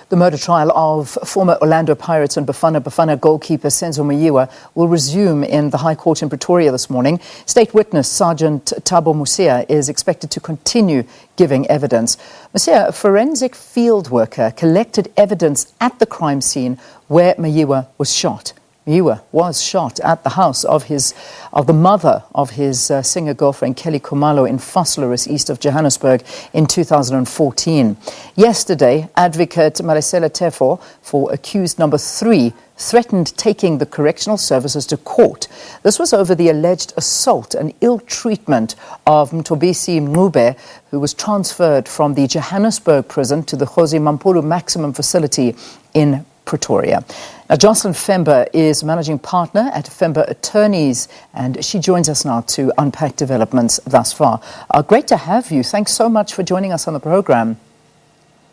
The murder trial of former Orlando Pirates and Bafana goalkeeper Senzo Meyiwa will resume in the High Court in Pretoria this morning. State witness Sergeant Thabo Mosia is expected to continue giving evidence. Mosia, a forensic field worker, collected evidence at the crime scene where Meyiwa was shot. Meyiwa was shot at the house of the mother of his singer girlfriend Kelly Khumalo in Vosloorus, east of Johannesburg, in 2014. Yesterday, advocate Malesela Teffo for accused number 3 threatened taking the Correctional Services to court. This was over the alleged assault and ill treatment of Mthobisi Mncube, who was transferred from the Johannesburg prison to the Kgosi Mampuru Maximum facility in Pretoria. Now, Joselynn Fembe is managing partner at Fember Attorneys, and she joins us now to unpack developments thus far. Great to have you. Thanks so much for joining us on the program.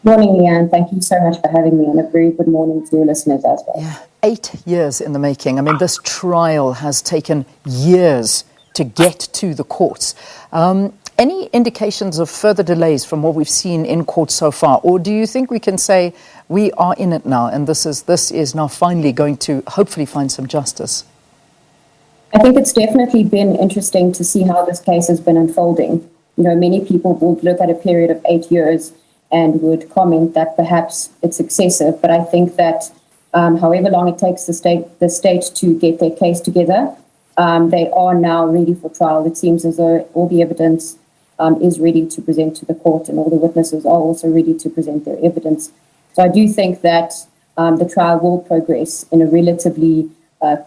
Morning, Leanne. Thank you so much for having me, and a very good morning to your listeners as well. Yeah, 8 years in the making. I mean, this trial has taken years to get to the courts. Any indications of further delays from what we've seen in court so far? Or do you think we can say we are in it now and this is now finally going to hopefully find some justice? I think it's definitely been interesting to see how this case has been unfolding. You know, many people would look at a period of 8 years and would comment that perhaps it's excessive. But I think that however long it takes the state to get their case together, they are now ready for trial. It seems as though all the evidence is ready to present to the court, and all the witnesses are also ready to present their evidence. So I do think that the trial will progress in a relatively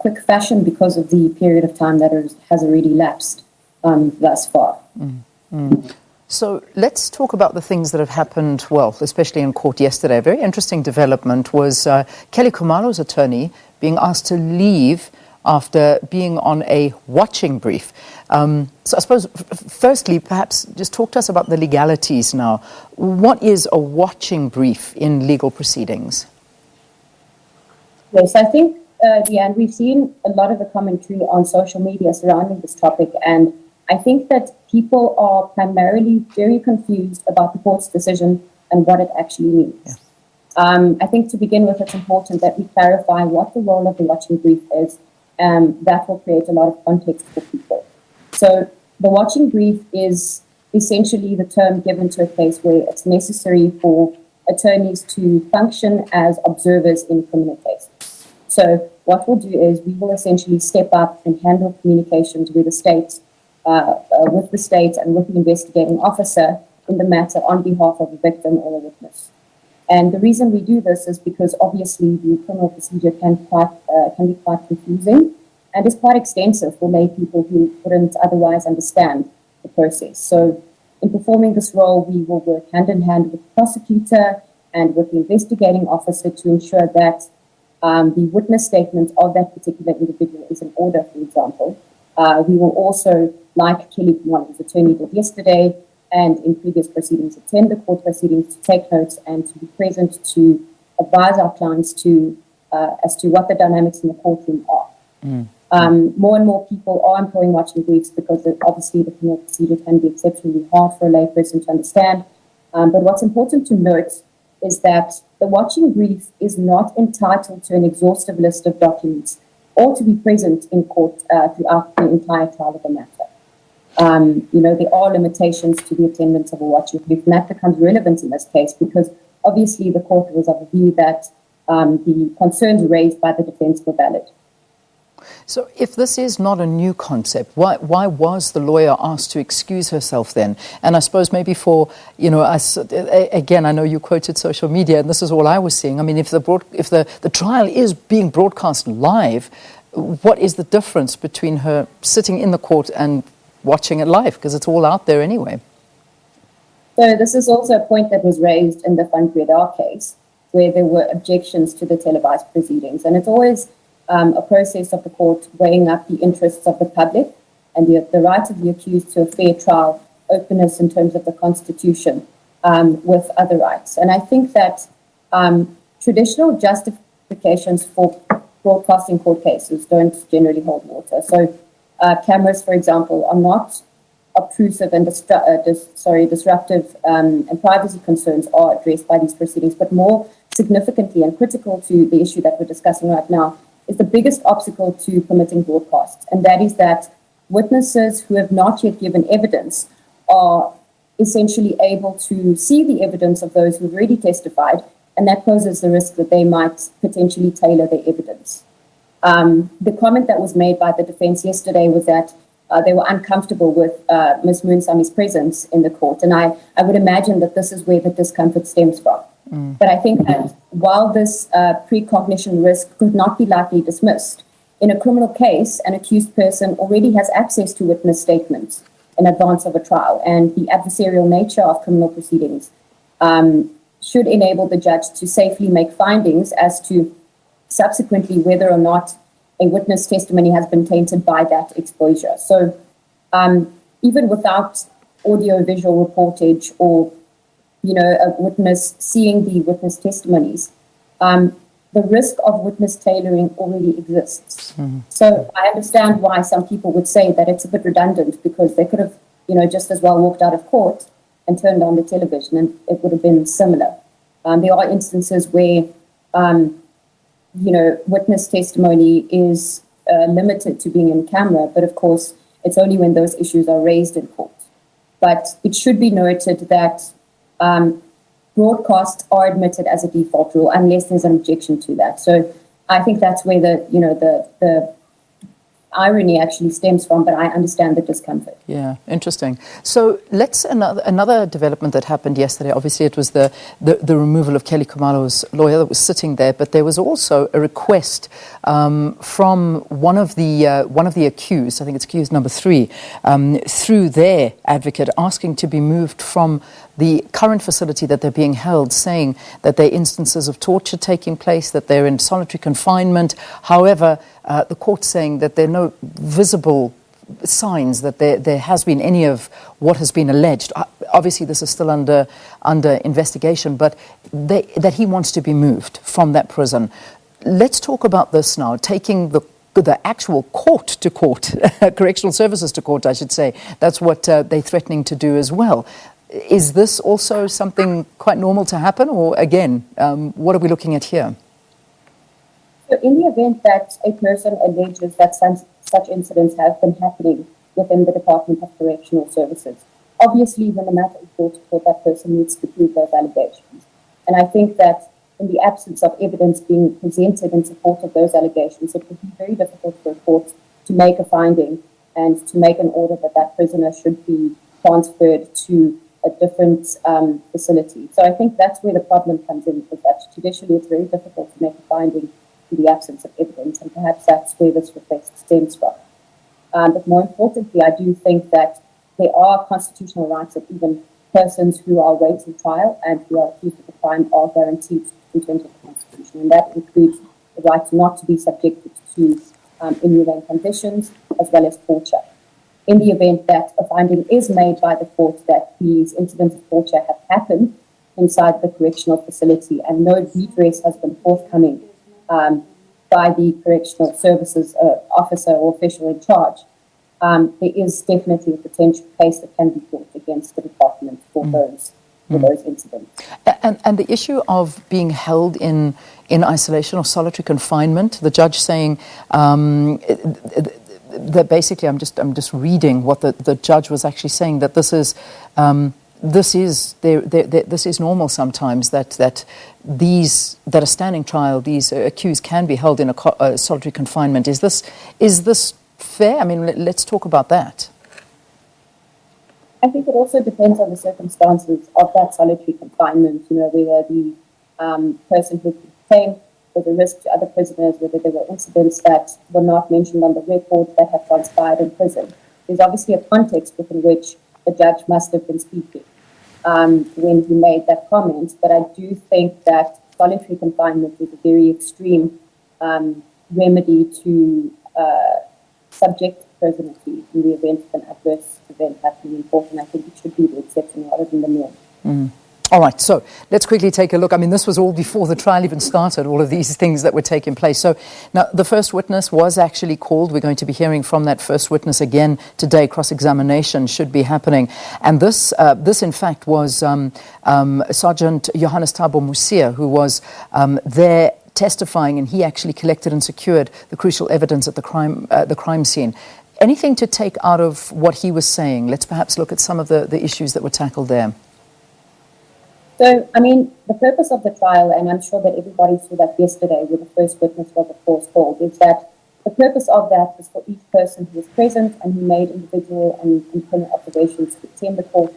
quick fashion because of the period of time that has already lapsed thus far. So let's talk about the things that have happened, well, especially in court yesterday. A very interesting development was Kelly Khumalo's attorney being asked to leave after being on a watching brief. So I suppose, firstly, perhaps just talk to us about the legalities now. What is a watching brief in legal proceedings? Yes, I think, Deanne, we've seen a lot of the commentary on social media surrounding this topic, and I think that people are primarily very confused about the court's decision and what it actually means. Yeah. I think to begin with, it's important that we clarify what the role of the watching brief is. That will create a lot of context for people. So the watching brief is essentially the term given to a case where it's necessary for attorneys to function as observers in criminal cases. So what we'll do is we will essentially step up and handle communications with the state and with the investigating officer in the matter on behalf of a victim or a witness. And the reason we do this is because obviously the criminal procedure can be quite confusing and is quite extensive for lay people who wouldn't otherwise understand the process. So in performing this role, we will work hand in hand with the prosecutor and with the investigating officer to ensure that the witness statement of that particular individual is in order, for example. We will also, like Kelly Khumalo's attorney did yesterday, and in previous proceedings, attend the court proceedings to take notes and to be present to advise our clients as to what the dynamics in the courtroom are. More and more people are employing watching briefs because obviously the criminal procedure can be exceptionally hard for a layperson to understand. But what's important to note is that the watching brief is not entitled to an exhaustive list of documents or to be present in court throughout the entire trial of the matter. There are limitations to the attendance of a watching brief, and that becomes relevant in this case because obviously the court was of the view that the concerns raised by the defense were valid. So if this is not a new concept, why was the lawyer asked to excuse herself then? And I suppose maybe for, us, again, I know you quoted social media, and this is all I was seeing. I mean, if the trial is being broadcast live, what is the difference between her sitting in the court and watching it live? Because it's all out there anyway. So this is also a point that was raised in the Van Breda case, where there were objections to the televised proceedings. And it's always a process of the court weighing up the interests of the public and the right of the accused to a fair trial, openness in terms of the Constitution, with other rights. And I think that traditional justifications for broadcasting court cases don't generally hold water. So cameras, for example, are not obtrusive and disruptive, and privacy concerns are addressed by these proceedings, but more significantly and critical to the issue that we're discussing right now, is the biggest obstacle to permitting broadcasts. And that is that witnesses who have not yet given evidence are essentially able to see the evidence of those who've already testified, and that poses the risk that they might potentially tailor their evidence. The comment that was made by the defense yesterday was that they were uncomfortable with Ms. Munsami's presence in the court, and I would imagine that this is where the discomfort stems from. But I think that while this precognition risk could not be lightly dismissed, in a criminal case, an accused person already has access to witness statements in advance of a trial, and the adversarial nature of criminal proceedings should enable the judge to safely make findings as to subsequently whether or not a witness testimony has been tainted by that exposure. So even without audio-visual reportage or, a witness seeing the witness testimonies, the risk of witness tailoring already exists. So I understand why some people would say that it's a bit redundant, because they could have, just as well walked out of court and turned on the television and it would have been similar. There are instances where, witness testimony is limited to being in camera, but of course, it's only when those issues are raised in court. But it should be noted that broadcasts are admitted as a default rule unless there's an objection to that. So I think that's where the irony actually stems from, but I understand the discomfort. Yeah, interesting. So another development that happened yesterday. Obviously, it was the removal of Kelly Khumalo's lawyer that was sitting there, but there was also a request from one of the accused. I think it's accused number 3, through their advocate, asking to be moved from the current facility that they're being held, saying that there are instances of torture taking place, that they're in solitary confinement. However, the court's saying that there are no visible signs that there has been any of what has been alleged. Obviously, this is still under investigation, but that he wants to be moved from that prison. Let's talk about this now, taking the actual court to court, Correctional Services to court, I should say. That's what they're threatening to do as well. Is this also something quite normal to happen, or again, what are we looking at here? So in the event that a person alleges that such incidents have been happening within the Department of Correctional Services, obviously when the matter is brought to court, that person needs to prove those allegations. And I think that in the absence of evidence being presented in support of those allegations, it would be very difficult for a court to make a finding and to make an order that that prisoner should be transferred to a different facility. So I think that's where the problem comes in, is that judicially it's very difficult to make a finding in the absence of evidence, and perhaps that's where this request stems from. But more importantly, I do think that there are constitutional rights that even persons who are awaiting trial and who are accused of a crime are guaranteed in terms of the Constitution, and that includes the right not to be subjected to inhumane conditions as well as torture. In the event that a finding is made by the court that these incidents of torture have happened inside the correctional facility and no redress has been forthcoming by the Correctional Services officer or official in charge, there is definitely a potential case that can be brought against the department for those incidents. And the issue of being held in isolation or solitary confinement, the judge saying that basically, I'm just reading what the judge was actually saying, that this is normal sometimes, that these that are standing trial, these accused can be held in a solitary confinement. Is this fair? I mean, let's talk about that. I think it also depends on the circumstances of that solitary confinement, whether the person who came was a risk to other prisoners, whether there were incidents that were not mentioned on the record that have transpired in prison. There's obviously a context within which the judge must have been speaking when he made that comment, but I do think that solitary confinement is a very extreme remedy to subject the prisoner to in the event of an adverse event happening in court, and I think it should be the exception rather than the norm. All right, so let's quickly take a look. I mean, this was all before the trial even started, all of these things that were taking place. So now the first witness was actually called. We're going to be hearing from that first witness again today. Cross-examination should be happening. And this in fact, was Sergeant Johannes Thabo Mosia, who was there testifying, and he actually collected and secured the crucial evidence at the crime scene. Anything to take out of what he was saying? Let's perhaps look at some of the issues that were tackled there. So, I mean, the purpose of the trial, and I'm sure that everybody saw that yesterday where the first witness was, of course, called, is that the purpose of that was for each person who was present and who made individual and independent observations to attend the court,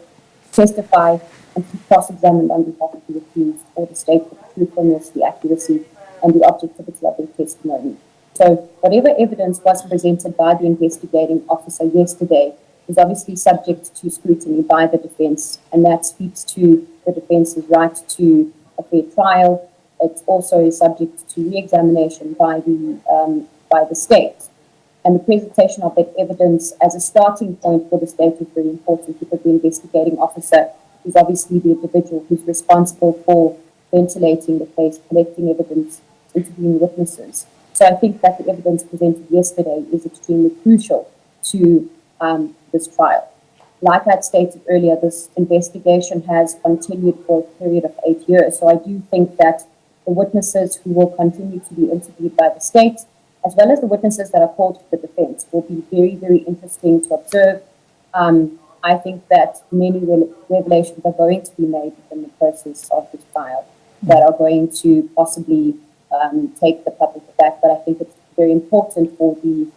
testify, and to be cross-examined on behalf of the accused or the state for the truthfulness, the accuracy, and the objectivity of their testimony. So, whatever evidence was presented by the investigating officer yesterday is obviously subject to scrutiny by the defense, and that speaks to the defense's right to a fair trial. It also is subject to re-examination by the state. And the presentation of that evidence as a starting point for the state is very important, because the investigating officer is obviously the individual who's responsible for ventilating the case, collecting evidence, interviewing witnesses. So I think that the evidence presented yesterday is extremely crucial to this trial. Like I'd stated earlier, this investigation has continued for a period of 8 years. So I do think that the witnesses who will continue to be interviewed by the state, as well as the witnesses that are called for the defense, will be very, very interesting to observe. I think that many revelations are going to be made in the process of this trial that are going to possibly take the public aback. But I think it's very important for the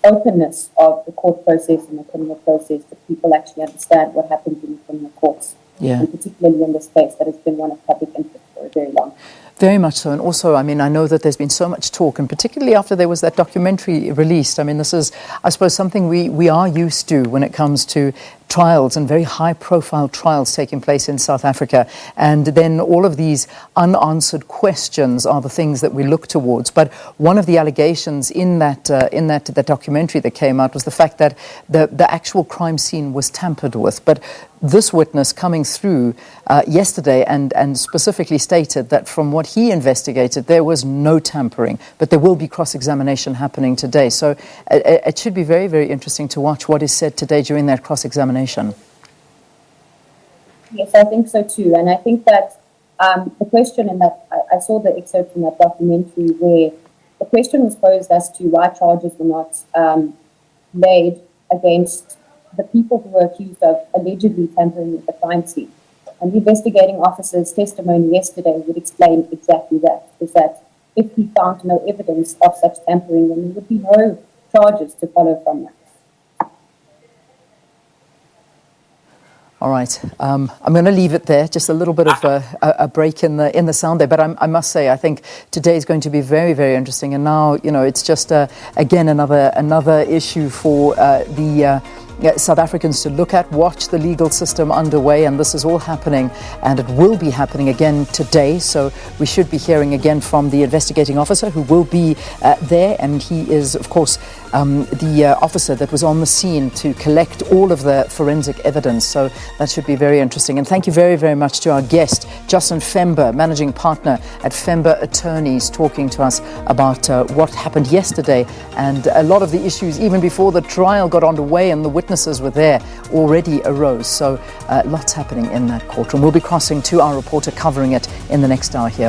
openness of the court process and the criminal process, that people actually understand what happens in the criminal courts. Yeah. And particularly in this case that has been one of public interest for a very long time. Very much so. And also, I mean, I know that there's been so much talk, and particularly after there was that documentary released. I mean, this is, I suppose, something we are used to when it comes to trials and very high-profile trials taking place in South Africa. And then all of these unanswered questions are the things that we look towards. But one of the allegations in that documentary that came out was the fact that the actual crime scene was tampered with. But this witness coming through yesterday and specifically stated that from what he investigated, there was no tampering, but there will be cross-examination happening today. So it should be very, very interesting to watch what is said today during that cross-examination. Yes, I think so too. And I think that the question in that, I saw the excerpt from that documentary where the question was posed as to why charges were not laid against the people who were accused of allegedly tampering with the crime scene. And the investigating officer's testimony yesterday would explain exactly that, is that if he found no evidence of such tampering, then there would be no charges to follow from that. All right, I'm going to leave it there. Just a little bit of a break in the sound there, but I must say I think today is going to be very, very interesting. And now, you know, it's just again another issue for the South Africans to look at, watch the legal system underway, and this is all happening, and it will be happening again today. So we should be hearing again from the investigating officer who will be there, and he is, of course, the officer that was on the scene to collect all of the forensic evidence. So that should be very interesting. And thank you very, very much to our guest, Joselynn Fember, managing partner at Fember Attorneys, talking to us about what happened yesterday and a lot of the issues even before the trial got underway and the witnesses were there already arose. So lots happening in that courtroom. We'll be crossing to our reporter covering it in the next hour here.